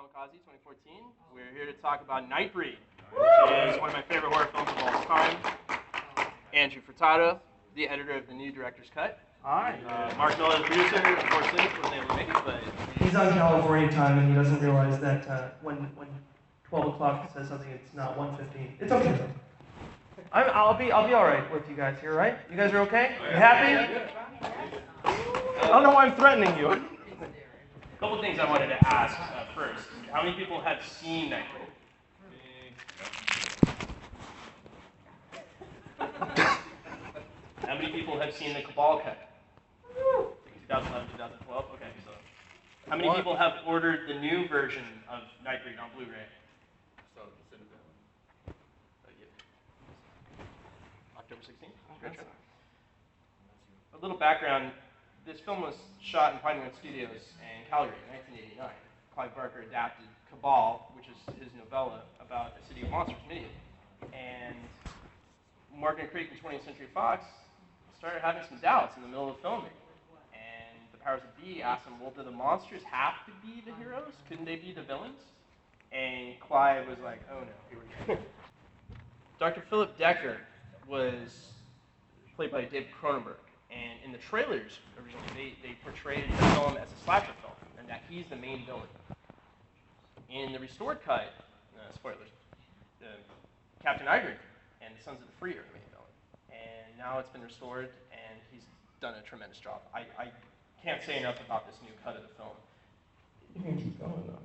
COMIKAZE 2014. We're here to talk about Nightbreed, which is one of my favorite horror films of all time. Andrew Furtado, the editor of the new director's cut. Hi. Mark Miller, the producer, unfortunately wasn't able to make it, but he's on California time and he doesn't realize that when 12 o'clock says something, it's not 1:15. It's okay though. I'll be all right with you guys here, right? You guys are okay? You happy? I don't know why I'm threatening you. a couple things I wanted to ask first. How many people have seen Nightbreed? How many people have seen the Cabal cut? 2011, 2012? Okay, so. How many people have ordered the new version of Nightbreed on Blu-ray? October 16th? A little background. This film was shot in Pinewood Studios in Calgary in 1989. Clive Barker adapted Cabal, which is his novella about a city of monsters, Midian. And Morgan Creek and 20th Century Fox started having some doubts in the middle of filming. And the powers that be asked them, well, do the monsters have to be the heroes? Couldn't they be the villains? And Clive was like, oh no, here we go. Dr. Philip Decker was played by David Cronenberg. And in the trailers, originally, they portrayed the film as a slasher film, and that he's the main villain. In the restored cut, spoilers, Captain Nightbreed and the Sons of the Free are the main villain. And now it's been restored, and he's done a tremendous job. I can't say enough about this new cut of the film. You can keep going, though.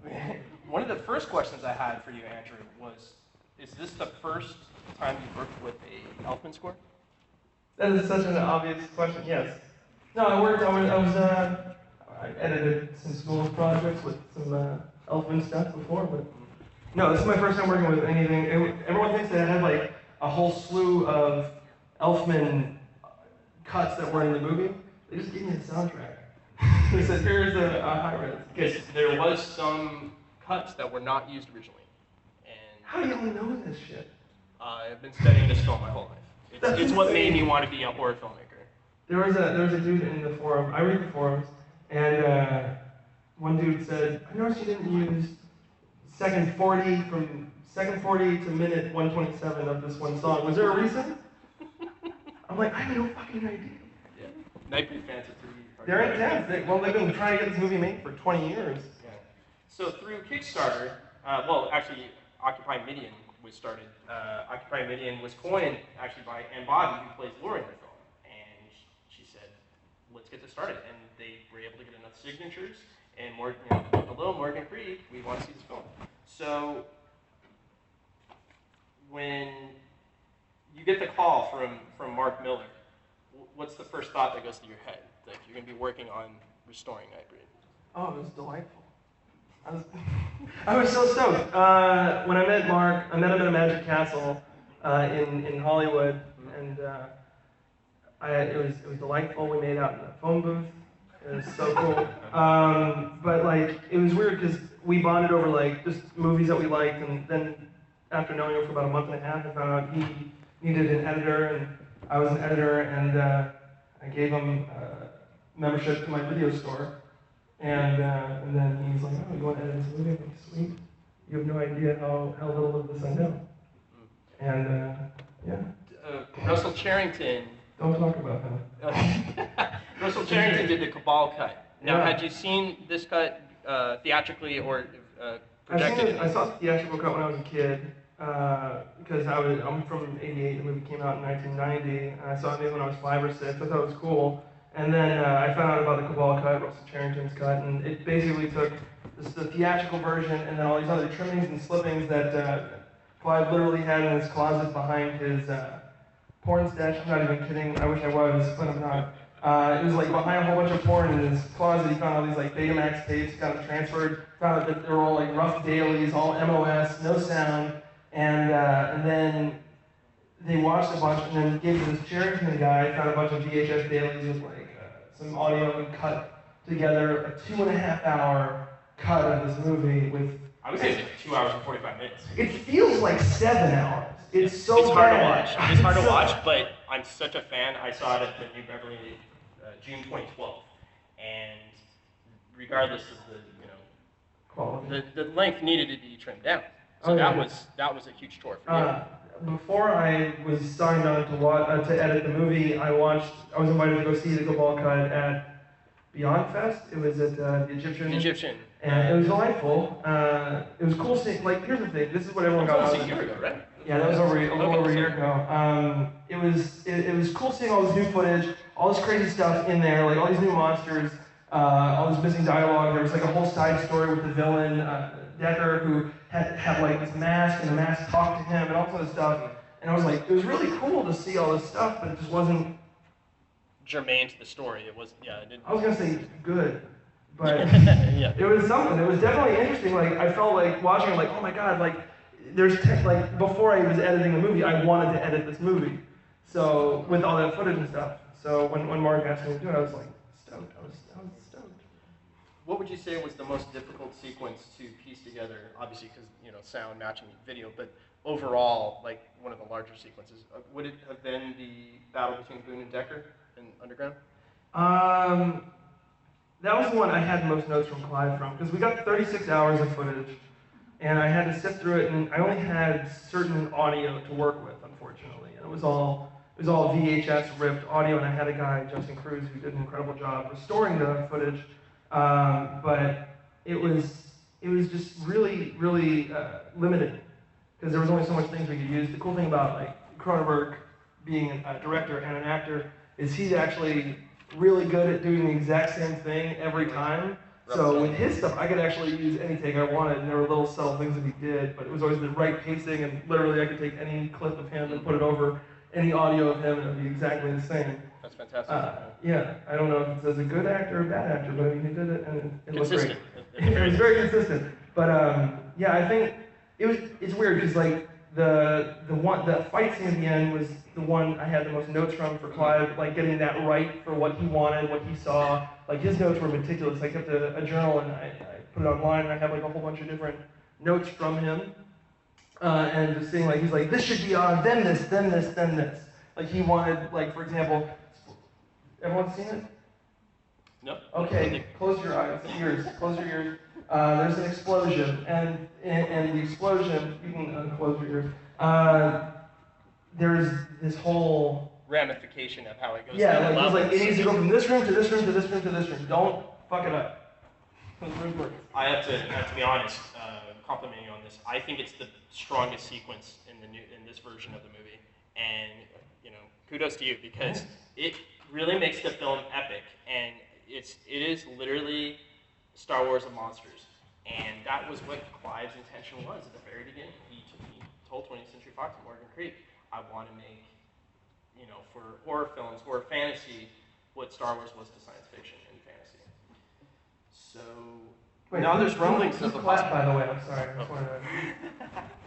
One of the first questions I had for you, Andrew, was, is this the first time you worked with a Elfman score? That is such an obvious question, yes. No, I edited some school projects with some Elfman stuff before, but no, this is my first time working with anything. Everyone thinks that I had like a whole slew of Elfman cuts that weren't in the movie. They just gave me the soundtrack. They said, here's a high-res. Because there was some cuts that were not used originally. And how do y'all know this shit? I've been studying this film my whole life. It's what made me want to be a horror filmmaker. There was a dude in the forum, I read the forums, and one dude said, I noticed you didn't use second 40 to minute 127 of this one song. Was there a reason? I'm like, I have no fucking idea. Yeah. Nightbreed fans are pretty hard. They're intense. They've been trying to get this movie made for 20 years. Yeah. So through Kickstarter, actually, Occupy Midian was started. Occupy Midian was coined actually by Ann Bobby, who plays Laura in the film, and she said, "Let's get this started." And they were able to get enough signatures, and hello, Morgan Creek, we want to see this film. So when you get the call from Mark Miller, what's the first thought that goes through your head? Like you're going to be working on restoring Nightbreed. Oh, it was delightful. I was so stoked. When I met Mark, I met him at a Magic Castle in Hollywood, and it was delightful. We made out in the phone booth. It was so cool. But like, it was weird because we bonded over like just movies that we liked, and then after knowing him for about a month and a half, I found out he needed an editor, and I was an editor, and I gave him membership to my video store. And then he's like, oh, you want to edit this movie? I'm like, sweet. You have no idea how little of this I know. And, yeah. Russell Charrington. Don't talk about him. Russell Charrington did the Cabal cut. Now, Yeah. had you seen this cut theatrically or projected? I saw the theatrical cut when I was a kid, because I'm from '88, the movie came out in 1990, and I saw it maybe when I was 5 or 6. I thought it was cool. And then I found out about the Cabal cut, Russell Charrington's cut, and it basically took the theatrical version and then all these other trimmings and slippings that Clive literally had in his closet behind his porn stash. I'm not even kidding, I wish I was, but I'm not. It was like behind a whole bunch of porn in his closet. He found all these like Betamax tapes, got them transferred, found out that they were all like rough dailies, all MOS, no sound, and then they watched a bunch and then gave it to this Charrington guy, found a bunch of VHS dailies with like some audio and cut together a 2.5-hour cut of this movie with. I would say it's like 2 hours and 45 minutes. It feels like 7 hours. It's so It's hard bad. to watch. It's hard to watch, but I'm such a fan. I saw it at the New Beverly, June 2012, and regardless of the the length needed to be trimmed down. So that was a huge chore for you. Before I was signed on to edit the movie, I was invited to go see the Cabal cut at Beyond Fest. It was at the Egyptian. And it was delightful. It was cool seeing, like, here's the thing, this is what everyone got. That was a year ago, right? Yeah, that was a little over a year ago. It was cool seeing all this new footage, all this crazy stuff in there, like all these new monsters, all this missing dialogue. There was like a whole side story with the villain, Decker, who had like this mask, and the mask talked to him, and all sorts of stuff. And I was like, it was really cool to see all this stuff, but it just wasn't germane to the story. It was, I was gonna say good, but yeah. It was something. It was definitely interesting. Like, I felt like watching it, like, oh my god, like like before I was editing the movie, I wanted to edit this movie. So with all that footage and stuff. So when Mark asked me to do it, I was like stoked. I was stoked. What would you say was the most difficult sequence to piece together? Obviously, because sound matching video, but overall, like one of the larger sequences. Would it have been the battle between Boone and Decker in Underground? That was the one I had the most notes from Clive from, because we got 36 hours of footage, and I had to sift through it, and I only had certain audio to work with, unfortunately. And it was all VHS ripped audio, and I had a guy, Justin Cruz, who did an incredible job restoring the footage. But it was just really, really limited, because there was only so much things we could use. The cool thing about like Cronenberg being a director and an actor is he's actually really good at doing the exact same thing every time. So with his stuff, I could actually use any take I wanted, and there were little subtle things that he did, but it was always the right pacing, and literally I could take any clip of him and put it over any audio of him, and it would be exactly the same. That's fantastic. Yeah, I don't know if it's a good actor or a bad actor, but I mean, he did it, and it looked great. It was very consistent. But yeah, I think it's weird because like the fight scene at the end was the one I had the most notes from for Clive, like getting that right for what he wanted, what he saw. Like his notes were meticulous. I kept a journal and I put it online, and I have like a whole bunch of different notes from him. And just seeing like he's like, this should be on, then this, then this, then this. Like he wanted, like for example, everyone seen it? No. Okay, close your eyes, close your ears. There's an explosion, and the explosion, you can close your ears. There's this whole ramification of how it goes. Yeah, like he's like, it needs to go from this room to this room to this room to this room. Don't fuck it up. I have to be honest, complimenting you on this. I think it's the strongest sequence in this version of the movie, and kudos to you, because it really makes the film epic, and it is literally Star Wars of monsters, and that was what Clive's intention was at the very beginning. He told 20th Century Fox and Morgan Creek, I want to make, for horror films, horror fantasy, what Star Wars was to science fiction and fantasy. So now there's rumblings of the clap, by the way. I'm sorry. I just wanted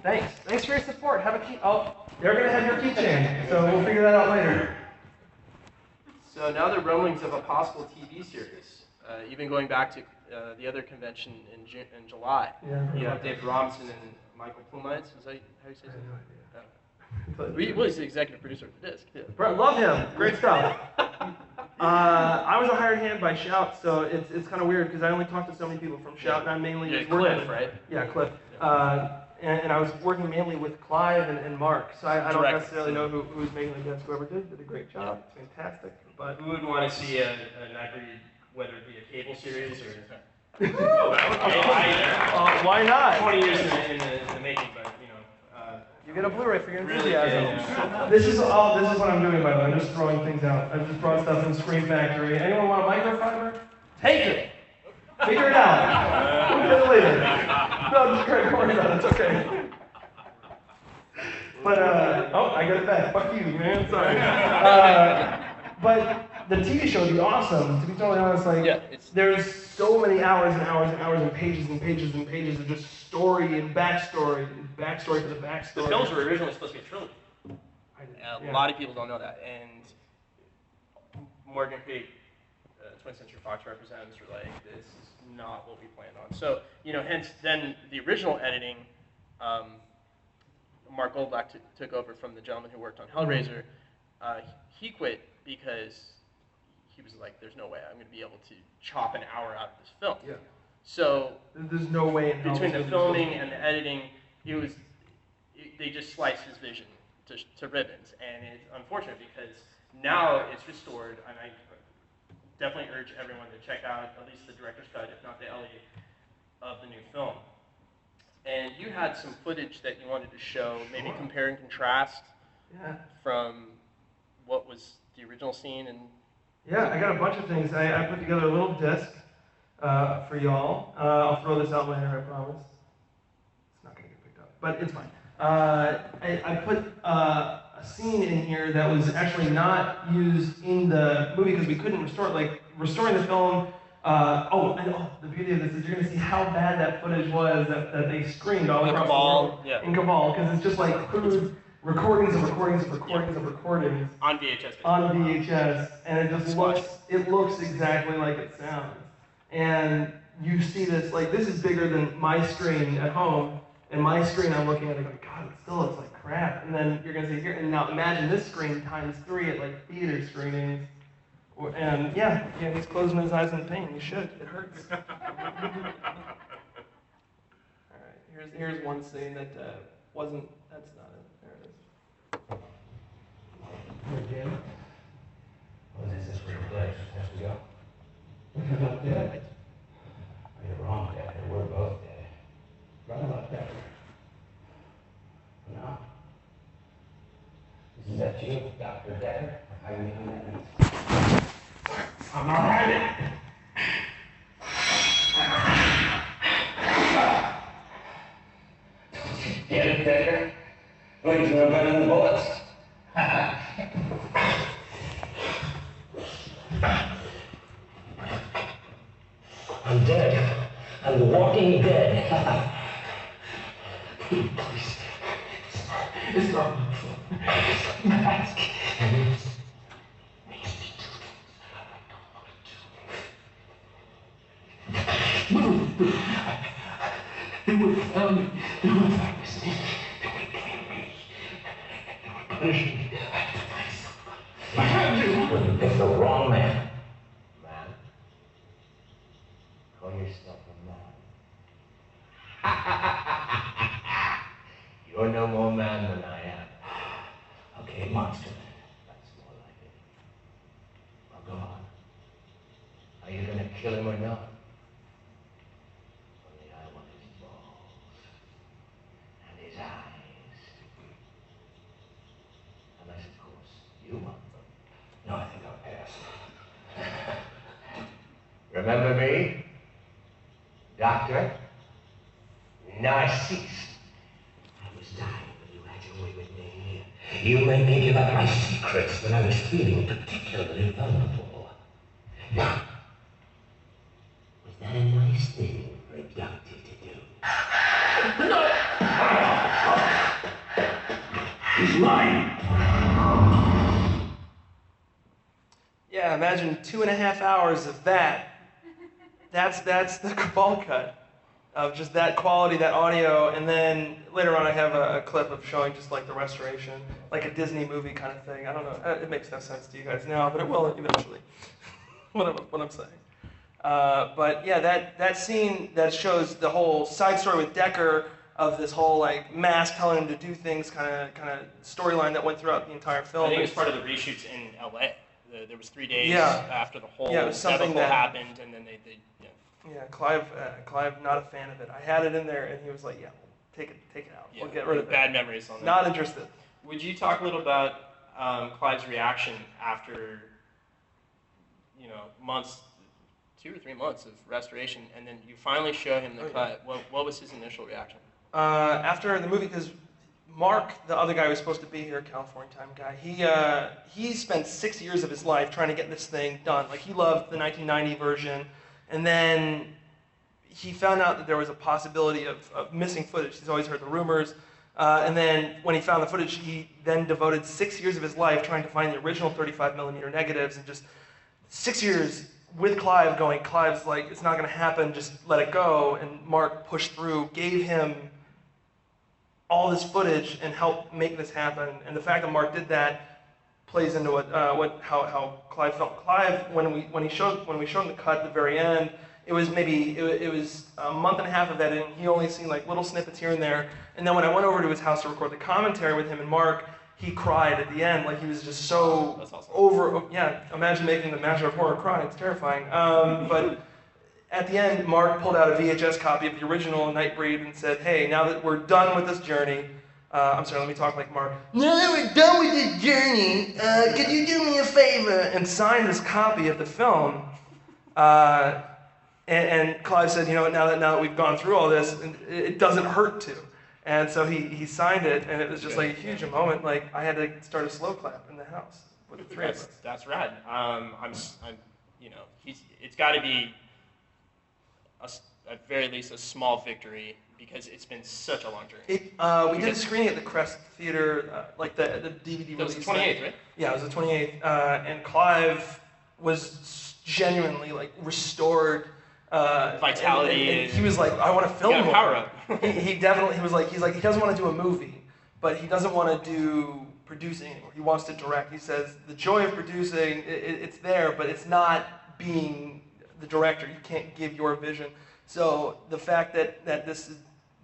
to... Thanks for your support. Have a key. Oh, they're gonna have your keychain, so we'll figure that out later. So now there are rumblings of a possible TV series, even going back to the other convention in July. Yeah. You have David Robinson and Michael Plumites. Is that how you say it? No idea. Well, he's the executive producer of the disc. Yeah. Bro, love him. Great stuff. I was a hired hand by Shout, so it's kind of weird because I only talked to so many people from Shout, and I mainly was working Cliff, right? Yeah, Cliff. And I was working mainly with Clive and Mark, so I don't necessarily know who's making the disc. Whoever did a great job. It's fantastic. But who would want to see a Nightbreed, whether it be a cable series or? Why not? 20 years in the making, but you get a Blu-ray for your enthusiasm. Really, This is what I'm doing, by the way. I'm just throwing things out. I've just brought stuff from Screen Factory. Anyone want a microfiber? Take it. Figure it out. We'll get it later. No, just great. Don't worry about it. It's okay. But I got it back. Fuck you, man. Sorry. But the TV show would be awesome. To be totally honest, there's so many hours and hours and hours and pages and pages and pages of just story and backstory for the backstory. The films were originally supposed to be a trilogy. A lot of people don't know that, and Morgan Creek, 20th Century Fox representatives were like, this is not what we planned on. So, hence then the original editing, Mark Goldblatt took over from the gentleman who worked on Hellraiser. He quit because he was like, there's no way I'm going to be able to chop an hour out of this film. Yeah. So there's no way in hell between the filming and the editing, they just sliced his vision to ribbons, and it's unfortunate because now it's restored, and I definitely urge everyone to check out at least the director's cut, if not the LE, of the new film. And you had some footage that you wanted to show, maybe compare and contrast from what was the original scene and. Yeah, I got a bunch of things. I put together a little disc for y'all. I'll throw this out later, I promise. It's not going to get picked up, but it's fine. I put a scene in here that was actually not used in the movie because we couldn't restore it. Like, restoring the film, the beauty of this is you're going to see how bad that footage was that they screened all across the world in Cabal, because it's just like crude recordings of recordings of recordings of recordings on VHS. On VHS, and it just looks exactly like it sounds. And you see this, like, this is bigger than my screen at home, and my screen I'm looking at it going, God, it still looks like crap. And then you're going to see here, and now imagine this screen times 3 at like theater screenings. And yeah, he's closing his eyes in pain. You should. It hurts. All right, here's one scene that wasn't. That's not it. There it is. Here, Jim. Well, this is where the place has to go. You're not dead. You're wrong, Dad. We're both dead. Right about that. No. Isn't that you, Dr. Decker? How you doing that? I'm all right. Get it, Decker? Wings no better than bullets. I'm dead. I'm the walking dead. Please. It's not my fault. Mask. They would have found me. They would have found me. They would have blamed me. They would punish me. I had to find somebody. I had to. Well, you picked the wrong man. Man? Call yourself a man. You're no more man than I am. Okay, monster man. That's more like it. Well, go on. Are you gonna kill him or not? No, I think I'll pass. Remember me? Doctor? Narcisse. I was dying when you had your way with me. You made me give up my secrets when I was feeling particularly vulnerable. Now, was that a nice thing for a doctor to do? No! He's mine! Yeah, imagine 2.5 hours of that. That's the Cabal cut of just that quality, that audio, and then later on I have a clip of showing just like the restoration, like a Disney movie kind of thing. I don't know, it makes no sense to you guys now, but it will eventually. what I'm saying. But yeah, that scene that shows the whole side story with Decker of this whole like mask telling him to do things kind of storyline that went throughout the entire film. I think it was part of the reshoots in LA. There was 3 days after the whole something that happened, and then they Yeah, Clive, not a fan of it. I had it in there, and he was like, "Yeah, take it out. Yeah, we'll get rid of it." Bad memories on that. Not interested. Would you talk a little about Clive's reaction after, months, 2 or 3 months of restoration, and then you finally show him the cut? What was his initial reaction? After the movie, because Mark, the other guy who was supposed to be here, California time guy, he spent 6 years of his life trying to get this thing done. Like, he loved the 1990 version, and then he found out that there was a possibility of missing footage. He's always heard the rumors. And then when he found the footage, he then devoted 6 years of his life trying to find the original 35mm negatives, and just 6 years with Clive going, Clive's like, it's not going to happen, just let it go. And Mark pushed through, gave him all this footage and helped make this happen. And the fact that Mark did that plays into how Clive felt. Clive, when we showed him the cut at the very end, it was maybe, it was a month and a half of editing. He only seen like little snippets here and there. And then when I went over to his house to record the commentary with him and Mark, he cried at the end. Like he was just so That's awesome. Imagine making the Master of Horror cry. It's terrifying. But at the end, Mark pulled out a VHS copy of the original Nightbreed and said, hey, now that we're done with this journey, I'm sorry, let me talk like Mark. Now that we're done with this journey, could you do me a favor? And sign this copy of the film. And Clive said, you know, now that we've gone through all this, it doesn't hurt to. And so he signed it, and it was just like a huge moment. Like I had to start a slow clap in the house with the three of us. That's rad. You know, it's got to be at very least a small victory because it's been such a long journey. We did a screening at the Crest Theater, like the DVD release. It was the 28th, right? Yeah, it was the 28th, and Clive was genuinely like restored. Vitality. And he was like, I want to film more. Power up. he definitely, he's like, he doesn't want to do a movie, but he doesn't want to do producing anymore. He wants to direct. He says the joy of producing, it's there, but it's not being the director. You can't give your vision. So the fact that this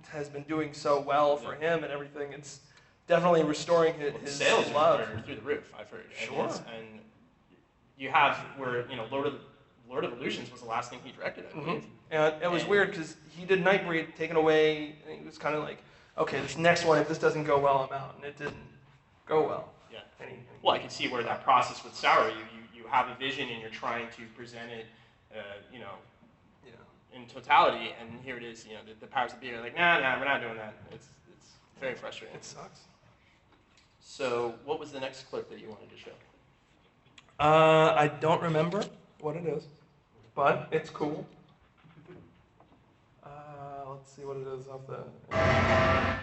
has been doing so well for him and everything, it's definitely restoring his sales love. are through the roof, I've heard. Sure. And you have where, you know, Lord of Illusions was the last thing he directed, I believe. And it was weird because he did Nightbreed, taken away, and he was kind of like, okay, this next one, if this doesn't go well, I'm out. And it didn't go well. Yeah. Well, I can see where that process would sour you. You have a vision and you're trying to present it, you know, in totality, and here it is, you know, the powers that be are like, nah, we're not doing that. It's very frustrating. It sucks. So what was the next clip that you wanted to show? I don't remember what it is, but it's cool. Let's see what it is off the...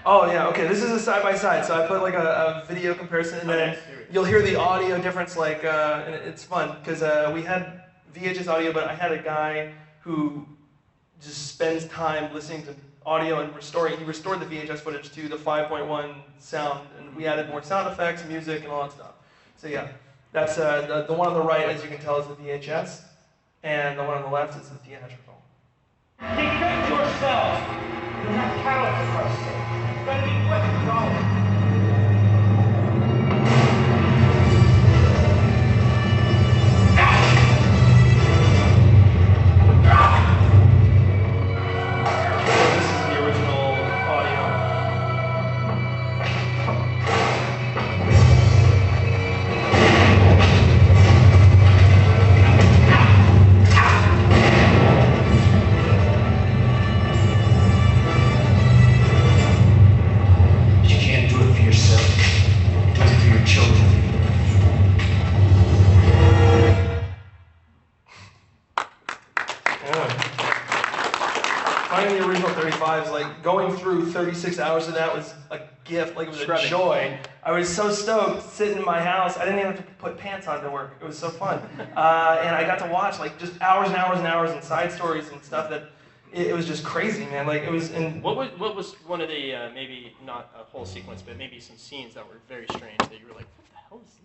Oh yeah, okay, this is a side-by-side, so I put like a video comparison, and then you'll hear the audio difference, like, and it's fun, because we had VHS audio, but I had a guy who just spends time listening to audio and restoring. He restored the VHS footage to the 5.1 sound, and we added more sound effects, music, and all that stuff. So yeah, that's the one on the right, as you can tell, is the VHS, and the one on the left is the theatrical. Defend yourself! You're not cowards, for Christ's sake. You've got to be quick and go. Finding the original 35s, like going through 36 hours of that was a gift, like it was a joy. I was so stoked sitting in my house. I didn't even have to put pants on to work. It was so fun. And I got to watch like just hours and hours and hours and side stories and stuff that it was just crazy, man. Like it was in... What was one of the, maybe not a whole sequence, but maybe some scenes that were very strange that you were like, what the hell is this?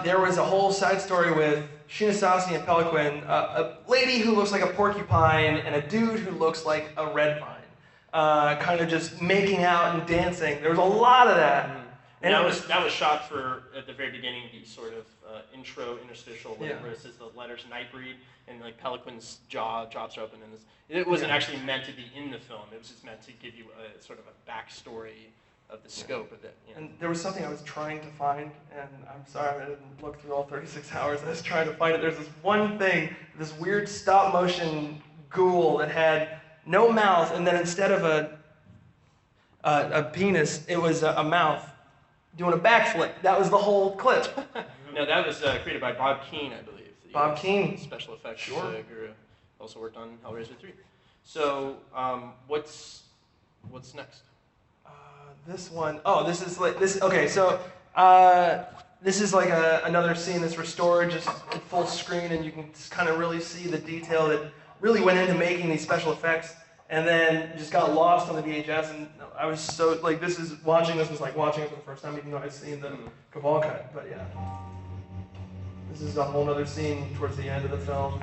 There was a whole side story with Shinasasi and Peliquin, a lady who looks like a porcupine and a dude who looks like a red vine, kind of just making out and dancing. There was a lot of that. Mm-hmm. And that was shot for, at the very beginning, the sort of interstitial, where it says the letters Nightbreed, and like Peliquin's jaw drops are open, and it wasn't actually meant to be in the film. It was just meant to give you a sort of a backstory of the scope of it. You know. And there was something I was trying to find, and I'm sorry I didn't look through all 36 hours. I was trying to find it. There's this one thing, this weird stop motion ghoul that had no mouth, and then instead of a penis, it was a mouth doing a backflip. That was the whole clip. No, that was created by Bob Keane, I believe. Bob Keane. Special effects guru. Also worked on Hellraiser 3. So, what's next? This one, oh, this is like, this, okay, so, this is like another scene that's restored just in full screen, and you can just kind of really see the detail that really went into making these special effects, and then just got lost on the VHS, and I was so, like, watching this was like watching it for the first time, even though I'd seen the Cabal cut, but yeah. This is a whole other scene towards the end of the film.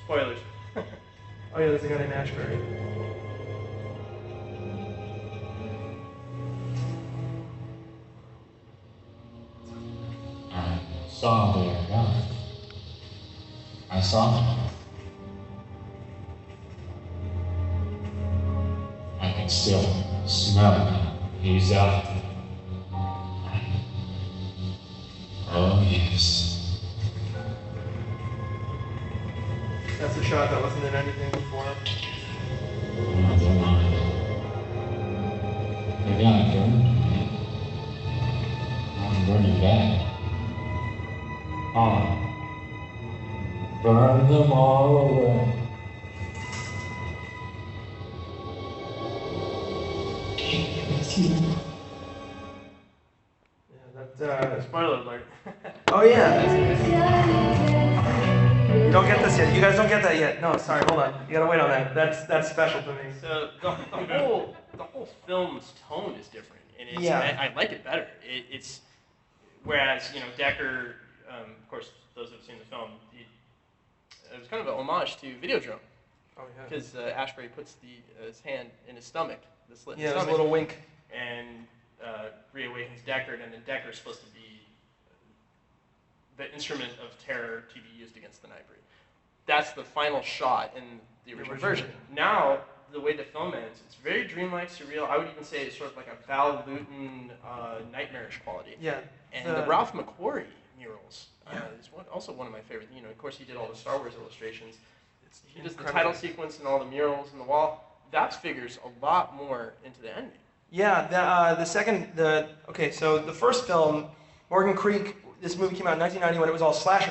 Spoilers. Oh yeah, there's a guy named Ashbury. I saw their God. I saw him. I can still smell him. He's out. Oh, yes. That's a shot that wasn't in anything before. Oh, don't mind. The guy burned me. I'm burning back. Burn them all away. Take me with you. Yeah, that. Spoiler alert. Oh yeah. You don't get this yet. You guys don't get that yet. No, sorry. Hold on. You gotta wait on that. That's special to me. So the whole film's tone is different, and it's, Yeah. I like it better. It's whereas Decker, of course, those who have seen the film, it was kind of an homage to Videodrome, Oh yeah. because Ashbury puts his hand in his stomach, the slit in Yeah, his there's a stomach, little wink. and reawakens Deckard, and then Deckar's supposed to be the instrument of terror to be used against the Nightbreed. That's the final shot in the original version. Now, the way the film ends, it's very dreamlike, surreal. I would even say it's sort of like a Val Lewton nightmarish quality. Yeah. And the Ralph McQuarrie murals is also one of my favorite. Of course, he did all the Star Wars illustrations. He does the title sequence and all the murals on the wall. That figures a lot more into the ending. Yeah, so the first film, Morgan Creek, this movie came out in 1990 when it was all slasher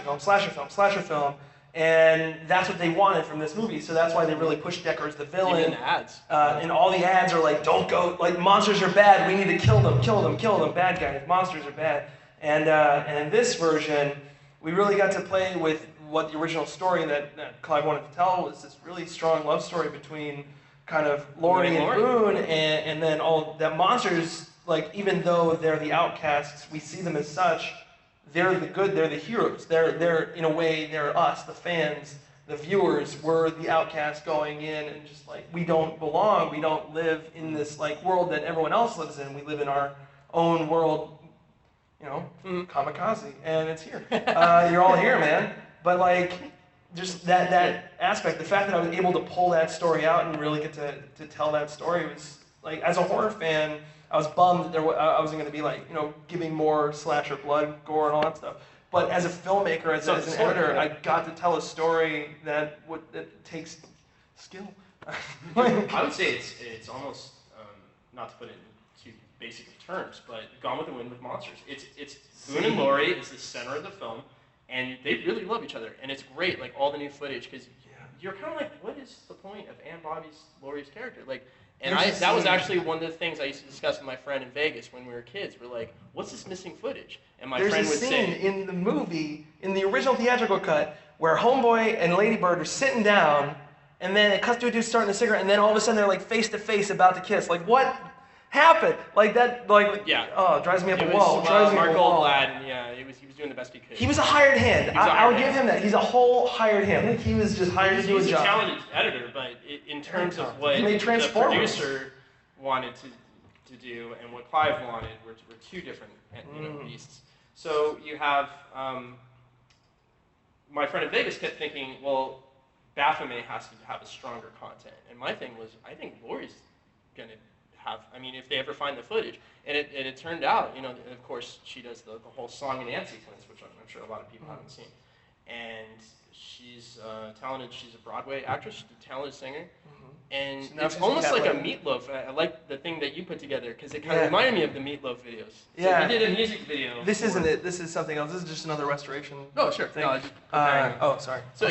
film, and that's what they wanted from this movie, so that's why they really pushed Decker as the villain. Even in the ads. And all the ads are like, don't go, like, monsters are bad, we need to kill them, bad guys, monsters are bad. And in this version, we really got to play with what the original story that Clive wanted to tell was, this really strong love story between kind of Laurie and Boone, and then all that monsters, like, even though they're the outcasts, we see them as such, they're the good, they're the heroes. They're in a way, they're us, the fans, the viewers. We're the outcasts going in and just like, we don't belong, we don't live in this like world that everyone else lives in. We live in our own world, COMIKAZE, and it's here. You're all here, man. But like, just that aspect, the fact that I was able to pull that story out and really get to tell that story was like, as a horror fan, I was bummed that I wasn't going to be like, giving more slasher blood, gore, and all that stuff. But as a filmmaker, as an editor, I got to tell a story that takes skill. I would say it's almost, not to put it in too basic of terms, but Gone with the Wind with monsters. It's Boone and Laurie is the center of the film, and they really love each other, and it's great, like all the new footage, because you're kind of like, what is the point of Ann Laurie's character? Like. And that was actually one of the things I used to discuss with my friend in Vegas when we were kids. We're like, what's this missing footage? And my friend would say... There's a scene in the movie, in the original theatrical cut, where Homeboy and Lady Bird are sitting down, and then it cuts to a dude starting a cigarette, and then all of a sudden they're like face to face about to kiss. Like, what happened? Like that, like, oh, it drives me up a wall. Mark Goldblatt, and he was doing the best he could. He was a hired hand. I'll give him that. He's a whole hired hand. Like, he was just hired to do a job. He's a talented editor, but in terms of what the producer wanted to do and what Clive wanted were two different beasts. So you have my friend in Vegas kept thinking, well, Baphomet has to have a stronger content, and my thing was, I think Laurie's gonna have. I mean, if they ever find the footage, and it turned out, of course, she does the whole song and dance sequence, which I'm sure a lot of people haven't seen, and she's talented. She's a Broadway actress. She's a talented singer. And it's almost like a Meatloaf. I like the thing that you put together because it kind of reminded me of the Meatloaf videos. So he did a music video. This isn't it. This is something else. This is just another restoration. Oh, sure. Thing. No, sorry. So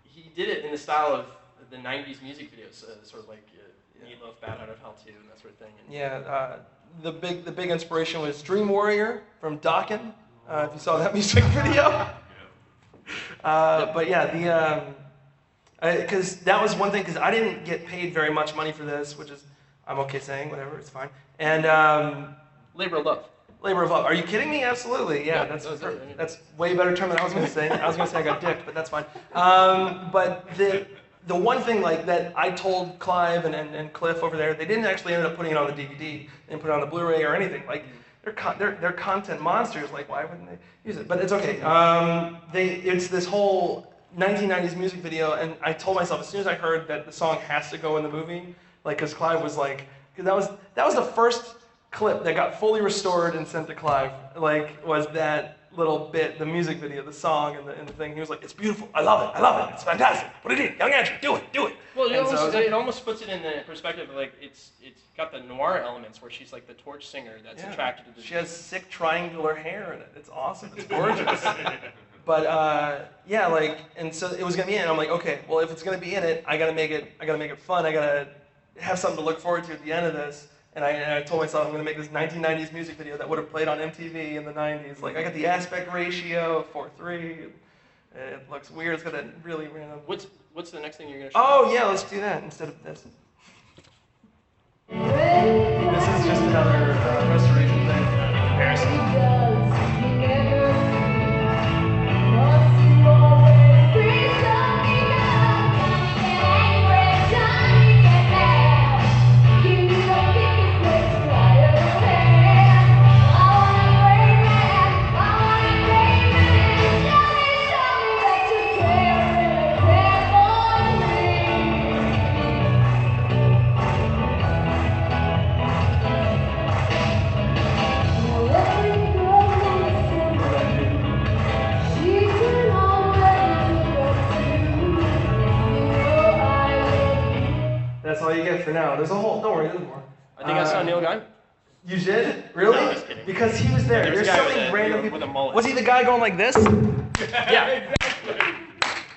he did it in the style of the '90s music videos, sort of like Meatloaf, Bad Out of Hell 2, and that sort of thing. And the big inspiration was Dream Warrior from Dokken. If you saw that music video. But yeah, because that was one thing, because I didn't get paid very much money for this, which is, I'm okay saying, whatever, it's fine. And labor of love. Labor of love. Are you kidding me? Absolutely. Yeah, that's way better term than I was going to say. I was going to say I got dicked, but that's fine. But the one thing like that I told Clive and Cliff over there, they didn't actually end up putting it on the DVD. They didn't put it on the Blu-ray or anything. Like they're content monsters. Like why wouldn't they use it? But it's okay. It's this whole 1990s music video, and I told myself as soon as I heard that the song has to go in the movie, like because Clive was like, because that was the first clip that got fully restored and sent to Clive, like, was that little bit, the music video, the song, and the thing. He was like, it's beautiful, I love it, it's fantastic, put it in, young Andrew, do it. Well, it almost puts it in the perspective of, like, it's got the noir elements where she's like the torch singer that's attracted to the... She has sick triangular hair in it, it's awesome, it's gorgeous. But, yeah, like, and so it was gonna be in it, and I'm like, okay, well, if it's gonna be in it, I gotta make it fun, I gotta have something to look forward to at the end of this. And I told myself I'm going to make this 1990s music video that would have played on MTV in the 90s. Like, I got the aspect ratio of 4:3. It looks weird. It's got that really random... What's the next thing you're going to show? Oh, yeah, let's do that instead of this. This is just another restoration thing. Comparison. That's all you get for now. There's a whole, don't worry, there's more. I think I saw Neil Guy. You did? Really? No, I was kidding. Because he was there. Yeah, there's so many random people. With a mullet. Was he the guy going like this? Yeah.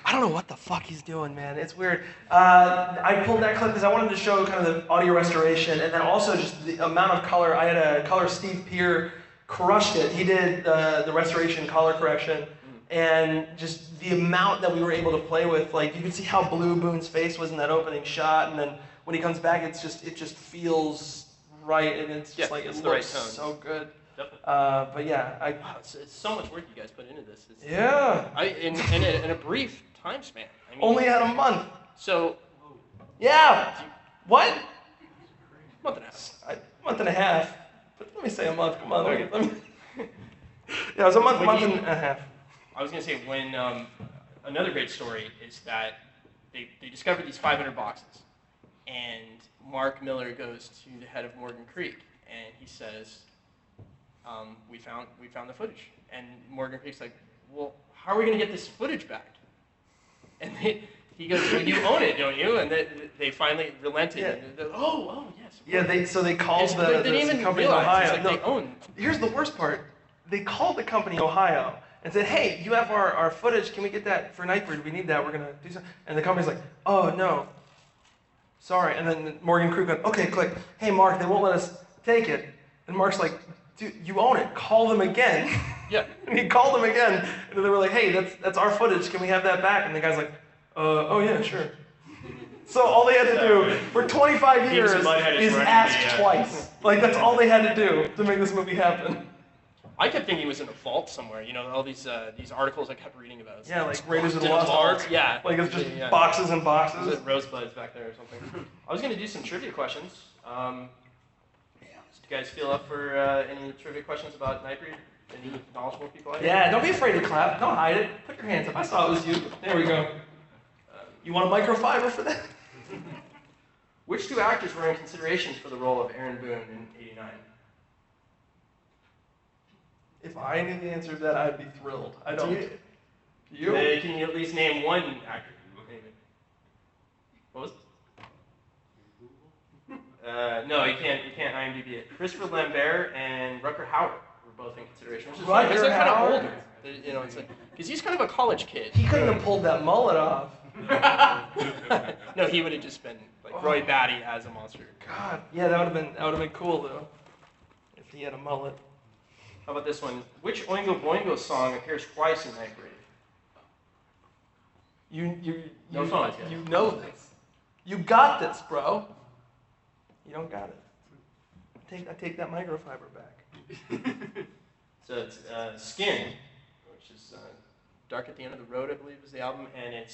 I don't know what the fuck he's doing, man. It's weird. I pulled that clip because I wanted to show kind of the audio restoration and then also just the amount of color. I had a color Steve Peer crushed it. He did the restoration color correction. And just the amount that we were able to play with, like you could see how blue Boone's face was in that opening shot, and then when he comes back, it just feels right, and it's just like it looks right tone. so good. Definitely. But yeah, it's so much work you guys put into this. In a brief time span. I mean, only had a month. So. Yeah. What? Month and a half. Month and a half. But let me say a month. Come on. Okay. Let me. Yeah, it was a month and a half. I was going to say, when another great story is that they discovered these 500 boxes, and Mark Miller goes to the head of Morgan Creek, and he says, we found the footage. And Morgan Creek's like, well, how are we going to get this footage back? And he goes, well, you own it, don't you? And they finally relented. Yeah. And oh, yes. Yeah, they called the company in Ohio. They own. Here's the worst part. They called the company Ohio and said, hey, you have our footage, can we get that for Nightbreed? We need that, we're gonna do something. And the company's like, oh no, sorry. And then Morgan Creek went, okay, click, hey Mark, they won't let us take it. And Mark's like, dude, you own it, call them again. Yeah. And he called them again, and they were like, hey, that's our footage, can we have that back? And the guy's like, oh yeah, sure. So all they had to do for 25 years is ask twice. Like that's all they had to do to make this movie happen. I kept thinking it was in a vault somewhere. You know, all these articles I kept reading about. Yeah, like Raiders of the Lost Ark. Yeah. Like it's just boxes and boxes. Was it rosebuds back there or something? I was going to do some trivia questions. Do you guys feel up for any trivia questions about Nightbreed? Any knowledgeable people out here? Yeah, don't be afraid to clap. Don't hide it. Put your hands up. I saw it was you. There we go. You want a microfiber for that? Which two actors were in consideration for the role of Aaron Boone in '89? If I knew the answer to that, I'd be thrilled. I don't. You? Can you at least name one actor? What was it? No, you can't IMDb it. Christopher Lambert and Rutger Hauer were both in consideration. Which is funny, because they're kind of older. You know, it's like because he's kind of a college kid. He couldn't have pulled that mullet off. No, he would have just been like Roy Batty as a monster. God, yeah, that would have been cool though, if he had a mullet. How about this one? Which Oingo Boingo song appears twice in Nightbreed? You you know this. You got this, bro. You don't got it. I take that microfiber back. So it's Skin, which is Dark at the End of the Road, I believe is the album, and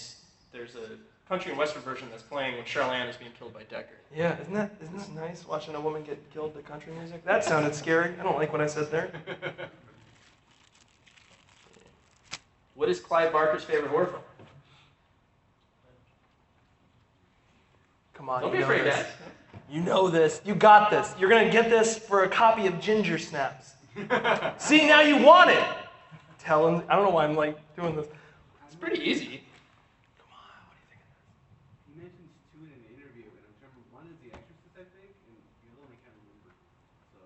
there's a country and western version that's playing when Charlene is being killed by Decker. Yeah, isn't that nice watching a woman get killed to country music? That sounded scary. I don't like what I said there. What is Clive Barker's favorite horror film? Come on, Don't be you know afraid, this. guys. You know this. You got this. You're gonna get this for a copy of Ginger Snaps. See, now you want it. Tell him. I don't know why I'm like doing this. It's pretty easy. Come on, what do you think? He mentions two in an interview, and I'm trying to remember, one is The Exorcist, I think, and the other one I can't remember. So.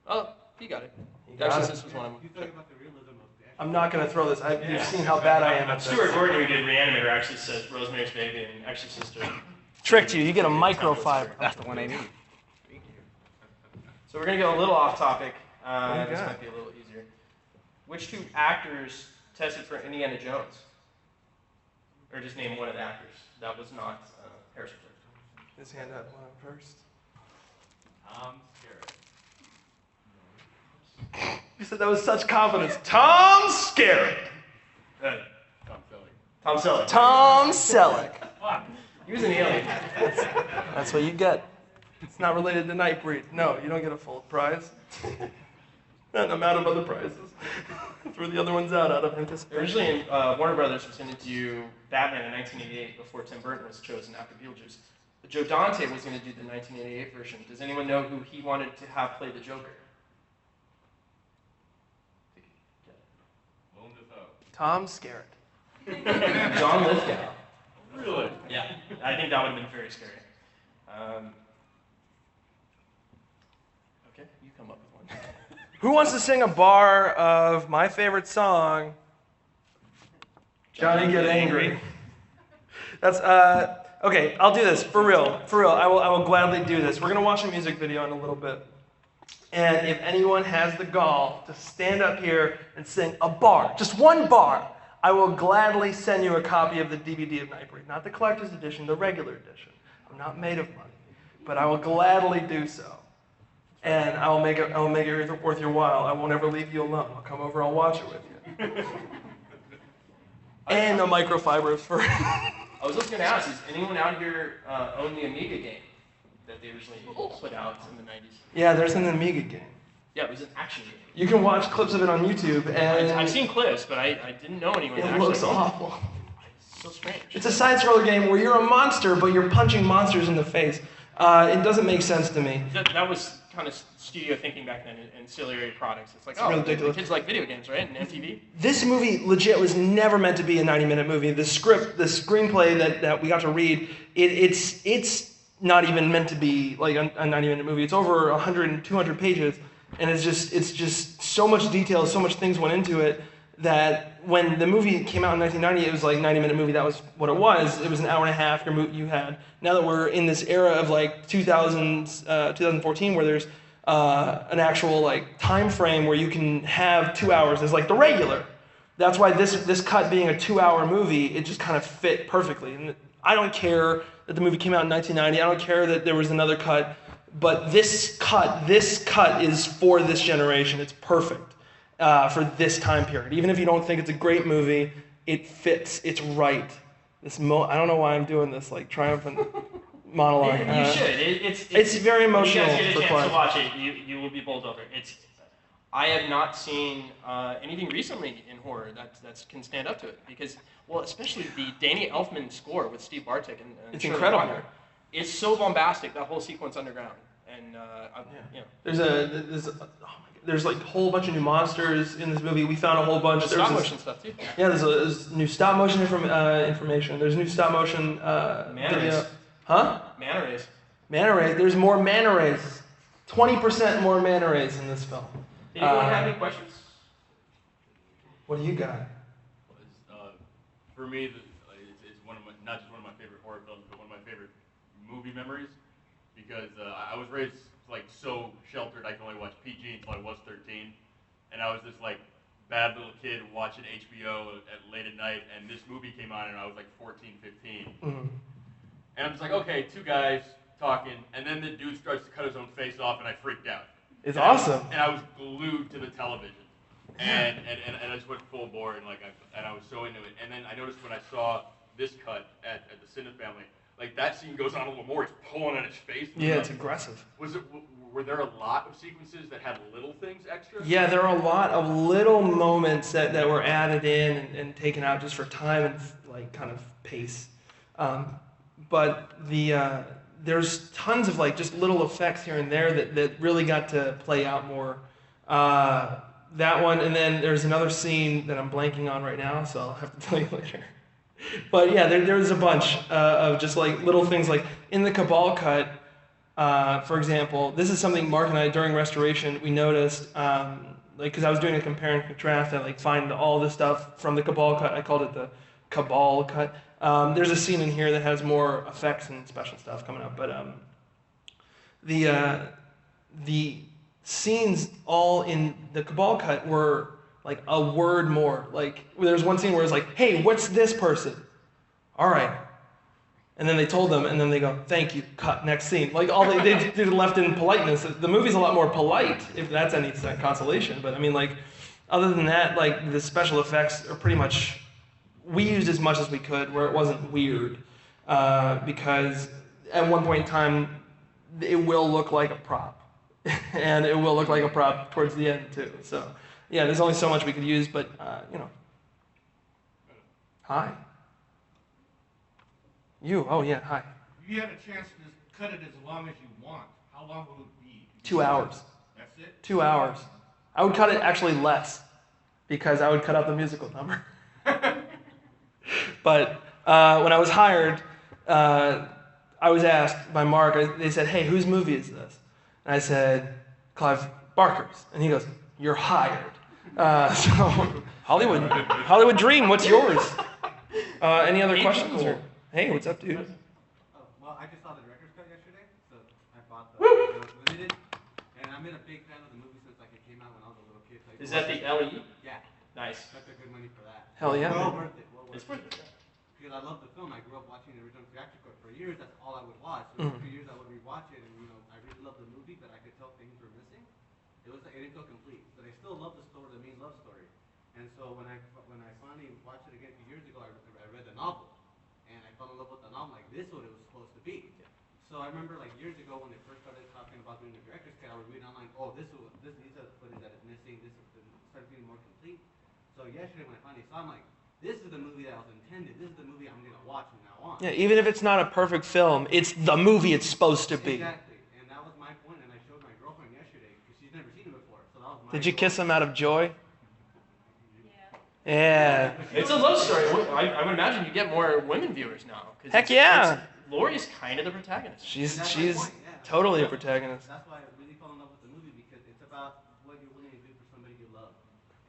Oh, he got it. You got Exorcist it. was one of them. He's talking about the realism of the Exorcist. I'm not gonna throw this. You've seen how bad I am at this. Stuart Gordon, who did Reanimator, actually says Rosemary's Baby and Exorcist are... Tricked you. You get a microfiber. That's the one I need. So we're going to go a little off topic. Oh, This God. might be a little easier. Which two actors tested for Indiana Jones? Or just name one of the actors. That was not Harrison Ford. His hand up first. I'm scared. You said that with such confidence. Tom Skerritt. Tom Selleck. Tom Selleck. Tom Selleck. He was an alien. That's what you get. It's not related to Nightbreed. No, you don't get a full prize. And I'm out of other prizes. Threw the other ones out of anticipation. Originally, Warner Brothers was going to do Batman in 1988 before Tim Burton was chosen after Beetlejuice. But Joe Dante was going to do the 1988 version. Does anyone know who he wanted to have play the Joker? Willem Dafoe. Tom Skerritt. John Lithgow. Really? Yeah, I think that would have been very scary. Okay, you come up with one. Who wants to sing a bar of my favorite song, Johnny Get Angry? That's, okay, I'll do this, for real, I will gladly do this. We're gonna watch a music video in a little bit. And if anyone has the gall to stand up here and sing a bar, just one bar, I will gladly send you a copy of the DVD of Nightbreed. Not the collector's edition, the regular edition. I'm not made of money, but I will gladly do so. And I will make it worth your while. I won't ever leave you alone. I'll come over, I'll watch it with you. And the microfibers for... I was just going to ask, does anyone out here own the Amiga game that they originally put out in the 90s? Yeah, there's an Amiga game. Yeah, it was an action game. You can watch clips of it on YouTube, and I've seen clips, but I didn't know anyone it actually. looks awful. It's so strange. It's a side-scroller game where you're a monster, but you're punching monsters in the face. It doesn't make sense to me. That was kind of studio thinking back then and ancillary products. It's like, It's really the ridiculous. kids like video games, right? And MTV? This movie legit was never meant to be a 90-minute movie. The script, the screenplay that we got to read, it's not even meant to be like a 90-minute movie. It's over 100 and 200 pages, and it's just so much detail, so much things went into it that when the movie came out in 1990, it was like a 90-minute movie. That was what it was. It was an hour and a half you had. Now that we're in this era of like 2014, where there's an actual like time frame where you can have 2 hours as like the regular. That's why this cut being a 2-hour movie, it just kind of fit perfectly. And I don't care that the movie came out in 1990. I don't care that there was another cut, but this cut is for this generation. It's perfect for this time period. Even if you don't think it's a great movie, it fits. It's right. I don't know why I'm doing this like triumphant monologue. You should. It's very emotional If you guys for get a chance to Clive. watch it, you will be bowled over. I have not seen anything recently in horror that can stand up to it because, well, especially the Danny Elfman score with Steve Bartek and It's Shirley incredible. Walker. It's so bombastic, that whole sequence underground, and you know. There's like a whole bunch of new monsters in this movie. We found a whole bunch. The stop motion stuff too. Yeah, there's new stop motion information. There's new stop motion video. Huh? Manta rays. Manta rays. There's more manta rays. 20% more manta rays in this film. Did anyone have any questions? What do you got? For me, it's one of my, not just one of my favorite horror films, but one of my favorite movie memories, because I was raised like so sheltered. I could only watch PG until I was 13, and I was this like bad little kid watching HBO late at night, and this movie came on, and I was like 14, 15, Mm-hmm. and I'm just like, okay, two guys talking, and then the dude starts to cut his own face off, and I freaked out. It's And I was- awesome. And I was glued to the television. And I just went full bore, and I was so into it. And then I noticed when I saw this cut at the Cine family, like that scene goes on a little more. It's pulling at its face. Yeah, it's aggressive. Were there a lot of sequences that had little things extra? Yeah, there are a lot of little moments that were added in and taken out just for time and like kind of pace. But there's tons of like just little effects here and there that really got to play out more. That one, and then there's another scene that I'm blanking on right now, so I'll have to tell you later. But yeah, there's a bunch of just like little things like in the Cabal cut, for example. This is something Mark and I during restoration we noticed, like because I was doing a compare and contrast. I like find all the stuff from the Cabal cut. I called it the Cabal cut. There's a scene in here that has more effects and special stuff coming up, but the scenes all in the Cabal cut were like a word more. Like there's one scene where it's like, "Hey, what's this person?" All right, and then they told them, and then they go, "Thank you." Cut. Next scene. Like all they did left in politeness. The movie's a lot more polite, if that's any consolation. But I mean, like other than that, like the special effects are pretty much we used as much as we could, where it wasn't weird, because at one point in time it will look like a prop. And it will look like a prop towards the end too. So, yeah, there's only so much we could use, but Hi. You? Oh yeah, hi. If you had a chance to cut it as long as you want, how long will it be? 2 hours. That's it? 2 hours. I would cut it actually less, because I would cut out the musical number. But when I was hired, I was asked by Mark. They said, "Hey, whose movie is this?" And I said, "Clive Barker's." And he goes, "You're hired." So Hollywood dream. What's yours? Any other questions? Or, hey, what's up, dude? Oh, well, I just saw the director's cut yesterday, so I bought the limited, and I'm been a big fan of the movie since like it came out when I was a little kid. So Is that the LE? Yeah. Nice. That's a good money for that. Hell yeah. Well worth it. Well worth It's worth it. Because I love the film. I grew up watching the original theatrical for years. That's all I would watch. So for years I would rewatch it, and I really loved the movie, but I could tell things were missing. It didn't feel complete. But I still love the story, the main love story. And so when I finally watched it again 2 years ago, I read the novel, and I fell in love with the novel. Like this is what it was supposed to be. So I remember like years ago when they first started talking about doing the director's cut, I would read online, oh, these are the footage that is missing. This started being more complete. So yesterday when I finally saw, I'm like, this is the movie that was intended. This is the movie I'm gonna watch from now on. Yeah, even if it's not a perfect film, it's the movie it's supposed to be. Exactly, and that was my point. And I showed my girlfriend yesterday because she's never seen it before. So that was my. Did you kiss him out of joy? Yeah. Yeah. It's a love story. I would imagine you get more women viewers now. Heck yeah. Lori's kind of the protagonist. She's That's my point, yeah. totally a protagonist. That's why I really fell in love with the movie because it's about what you're willing to do for somebody you love.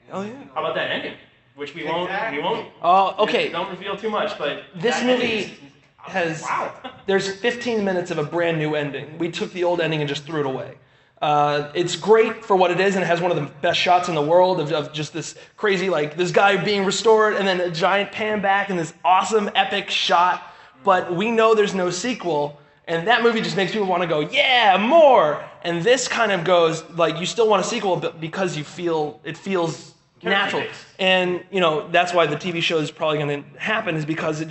And, Oh, yeah. How about that ending? Which we won't. Oh, okay. Don't reveal too much, but This that movie ending has. wow. There's 15 minutes of a brand new ending. We took the old ending and just threw it away. It's great for what it is, and it has one of the best shots in the world of just this crazy, like, this guy being restored, and then a giant pan back, and this awesome, epic shot. But we know there's no sequel, and that movie just makes people want to go, yeah, more! And this kind of goes, like, you still want a sequel, but because it feels natural. And, that's why the TV show is probably going to happen, is because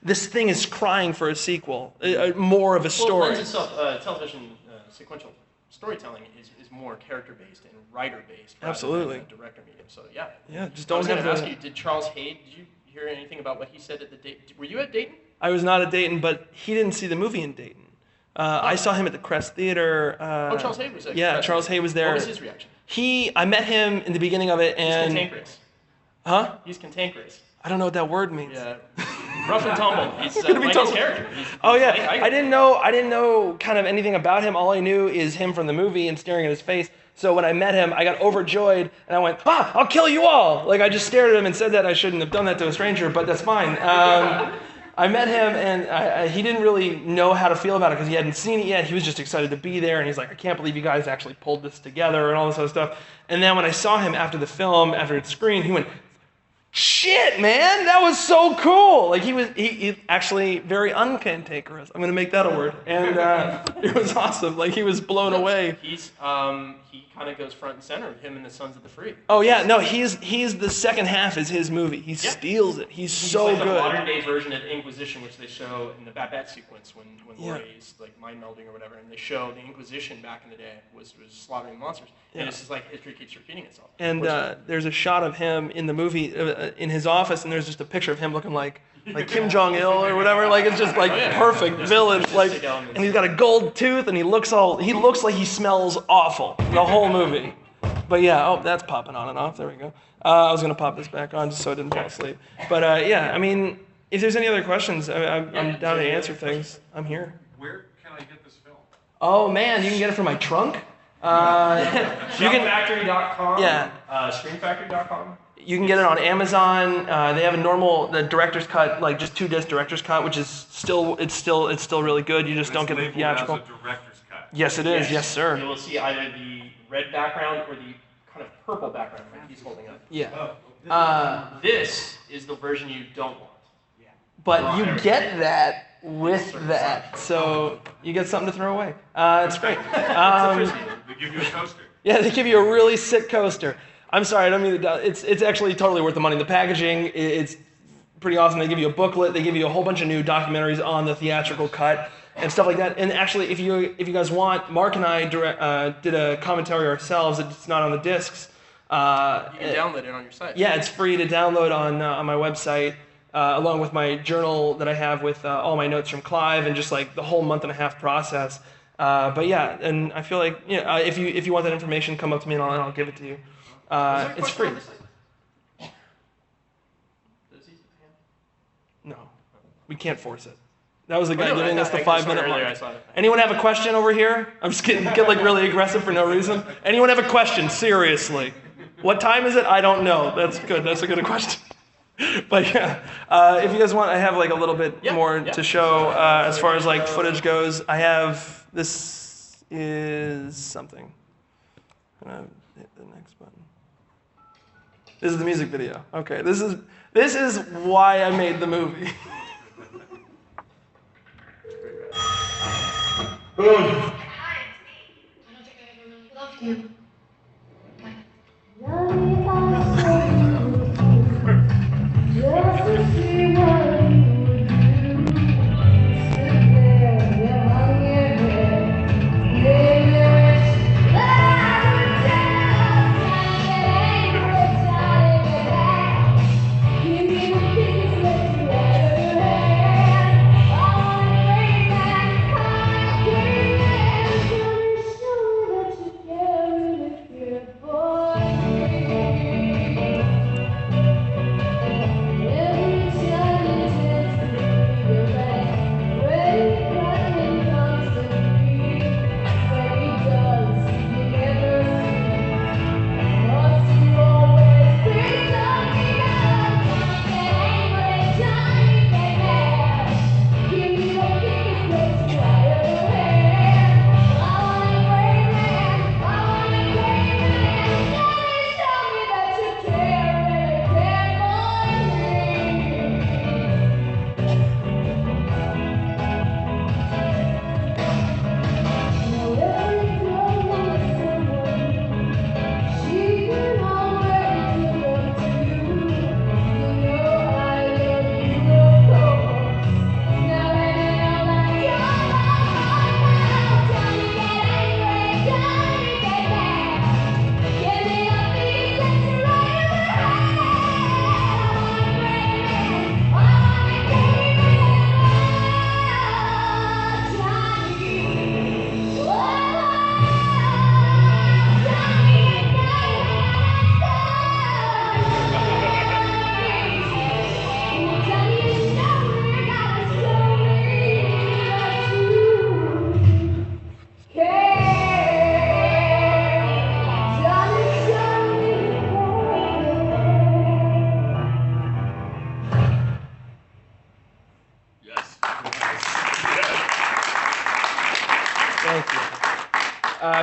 this thing is crying for a sequel, more of a story. Well, it lends itself, television sequential storytelling is more character-based and writer-based rather Absolutely. than the director medium. So, yeah. Yeah, just I was don't going have to the... ask you, did Charles Hayde, did you hear anything about what he said at the Dayton? Were you at Dayton? I was not at Dayton, but he didn't see the movie in Dayton. I saw him at the Crest Theater. Charles Hayde was there. Yeah, Charles Hayde was there. What was his reaction? I met him in the beginning of it, and... He's cantankerous. Huh? He's cantankerous. I don't know what that word means. Yeah. Rough and tumble. He's Gonna be like tumble. his character. Oh yeah, I didn't know kind of anything about him. All I knew is him from the movie and staring at his face. So when I met him, I got overjoyed and I went, I'll kill you all! Like I just stared at him and said that. I shouldn't have done that to a stranger, but that's fine. I met him and he didn't really know how to feel about it because he hadn't seen it yet. He was just excited to be there and he's like, I can't believe you guys actually pulled this together and all this other stuff. And then when I saw him after the film, after it screened, he went, Shit, man, that was so cool. Like he actually very uncantankerous. I'm gonna make that a word, and it was awesome. Like he was blown away. He's he kind of goes front and center with him and the Sons of the Free. Oh yeah, no, he's the second half is his movie. He steals it. He's so like good. The modern day version of Inquisition, which they show in the Babette sequence when Laurie's like mind melding or whatever, and they show the Inquisition back in the day was slaughtering monsters. And it's just like history keeps repeating itself. And there's a shot of him in the movie in his office, and there's just a picture of him looking like Kim Jong-il or whatever. Like it's just like perfect villain. Like, and he's got a gold tooth, and he looks like he smells awful the whole movie. But yeah, oh, that's popping on and off. There we go. I was gonna pop this back on just so I didn't fall asleep. But yeah, I mean, if there's any other questions, I'm down to answer things. I'm here. Where can I get this film? Oh man, you can get it from my trunk. Shopfactory.com. Yeah. Screenfactory.com. You can get it on Amazon. They have the director's cut, like just 2-disc director's cut, which is still really good. You just don't get the theatrical. As a director's cut. Yes, it is. Yes, sir. You will see either the red background or the kind of purple background like he's holding up. Yeah. This is the version you don't want. But you get that with that, so you get something to throw away. It's great. They give you a coaster. Yeah, they give you a really sick coaster. I'm sorry, I don't mean to. It's actually totally worth the money. The packaging, it's pretty awesome. They give you a booklet. They give you a whole bunch of new documentaries on the theatrical cut and stuff like that. And actually, if you guys want, Mark and I did a commentary ourselves. It's not on the discs. You can download it on your site. Yeah, it's free to download on my website, along with my journal that I have with all my notes from Clive and just like the whole month-and-a-half process. But yeah, and I feel like if you want that information, come up to me and I'll give it to you. It's free. No, we can't force it. That was the guy giving us the 5-minute mark. Anyone have a question over here? I'm just get like really aggressive for no reason. Anyone have a question? Seriously. What time is it? I don't know. That's good. That's a good question. But yeah, if you guys want, I have like a little bit more to show as far as like footage goes. I have, this is something. I'm gonna hit the next button. This is the music video. Okay, this is why I made the movie. Hi, it's me. I don't think I ever really loved you.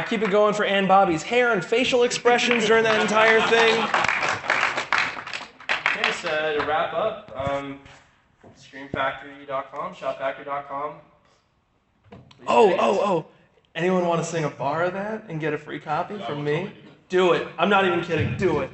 Keep it going for Ann Bobby's hair and facial expressions during that entire thing. guess to wrap up, ScreamFactory.com, ShopFactory.com. Oh. Anyone want to sing a bar of that and get a free copy from me? Do it. I'm not even kidding. Do it.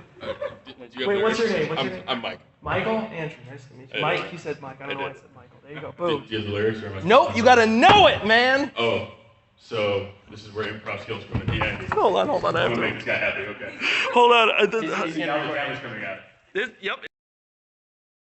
Wait, what's your name? I'm Mike. Michael? Andrew, nice to meet you. Mike, you said Mike. I don't know why I said Michael. There you go. Boom. Do you have the lyrics or am I? Nope, you gotta know it, man. Oh, so this is where improv skills come in handy. Hold on. I'm gonna make this guy happy. Okay. Hold on. Now the camera's coming out. Yep,